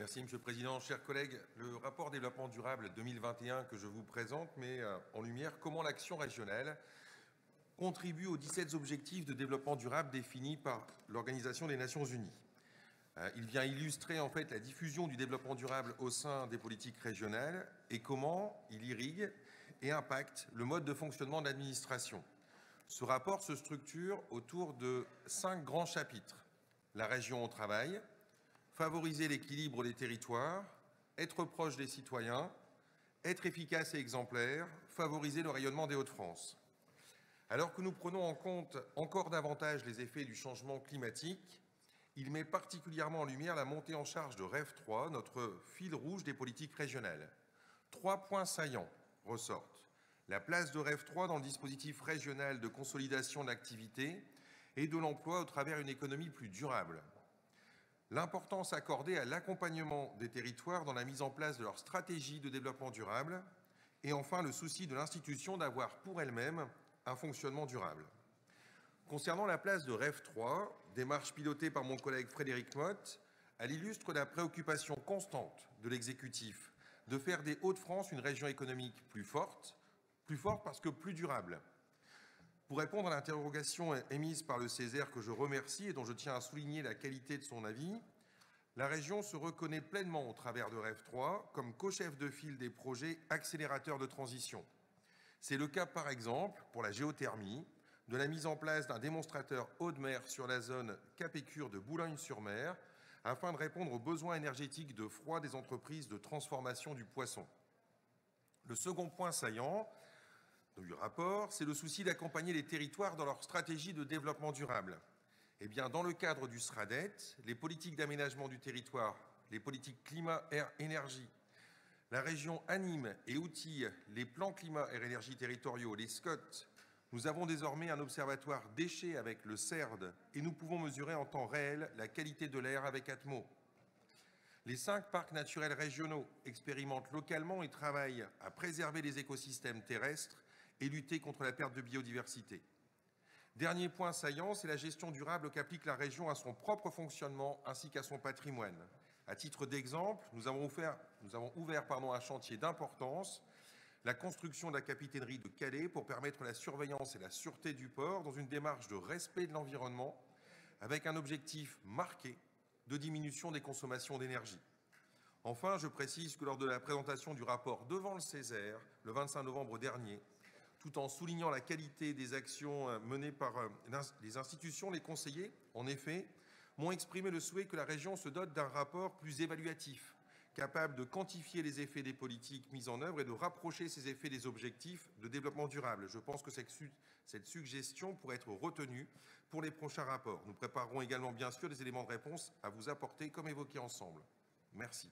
Merci, Monsieur le Président. Chers collègues, le rapport développement durable 2021 que je vous présente met en lumière comment l'action régionale contribue aux 17 objectifs de développement durable définis par l'Organisation des Nations Unies. Il vient illustrer en fait la diffusion du développement durable au sein des politiques régionales et comment il irrigue et impacte le mode de fonctionnement de l'administration. Ce rapport se structure autour de 5 grands chapitres. La région au travail, favoriser l'équilibre des territoires, être proche des citoyens, être efficace et exemplaire, favoriser le rayonnement des Hauts-de-France. Alors que nous prenons en compte encore davantage les effets du changement climatique, il met particulièrement en lumière la montée en charge de REF 3, notre fil rouge des politiques régionales. 3 points saillants ressortent. La place de REF 3 dans le dispositif régional de consolidation de l'activité et de l'emploi au travers d'une économie plus durable. L'importance accordée à l'accompagnement des territoires dans la mise en place de leur stratégie de développement durable et enfin le souci de l'institution d'avoir pour elle-même un fonctionnement durable. Concernant la place de REF 3, démarche pilotée par mon collègue Frédéric Motte, elle illustre la préoccupation constante de l'exécutif de faire des Hauts-de-France une région économique plus forte parce que plus durable. Pour répondre à l'interrogation émise par le Césaire, que je remercie et dont je tiens à souligner la qualité de son avis, la région se reconnaît pleinement au travers de REF 3 comme co-chef de file des projets accélérateurs de transition. C'est le cas, par exemple, pour la géothermie, de la mise en place d'un démonstrateur eau de mer sur la zone Cap-Écure de Boulogne-sur-Mer, afin de répondre aux besoins énergétiques de froid des entreprises de transformation du poisson. Le second point saillant du rapport, c'est le souci d'accompagner les territoires dans leur stratégie de développement durable. Eh bien, dans le cadre du SRADET, les politiques d'aménagement du territoire, les politiques climat, air, énergie, la région anime et outille les plans climat, air, énergie territoriaux, les SCOT. Nous avons désormais un observatoire déchets avec le CERD et nous pouvons mesurer en temps réel la qualité de l'air avec Atmo. Les 5 parcs naturels régionaux expérimentent localement et travaillent à préserver les écosystèmes terrestres et lutter contre la perte de biodiversité. Dernier point saillant, c'est la gestion durable qu'applique la région à son propre fonctionnement ainsi qu'à son patrimoine. À titre d'exemple, nous avons ouvert un chantier d'importance, la construction de la capitainerie de Calais pour permettre la surveillance et la sûreté du port dans une démarche de respect de l'environnement avec un objectif marqué de diminution des consommations d'énergie. Enfin, je précise que lors de la présentation du rapport devant le Césaire, le 25 novembre dernier, tout en soulignant la qualité des actions menées par les institutions, les conseillers, en effet, m'ont exprimé le souhait que la région se dote d'un rapport plus évaluatif, capable de quantifier les effets des politiques mises en œuvre et de rapprocher ces effets des objectifs de développement durable. Je pense que cette suggestion pourrait être retenue pour les prochains rapports. Nous préparerons également, bien sûr, des éléments de réponse à vous apporter, comme évoqué ensemble. Merci.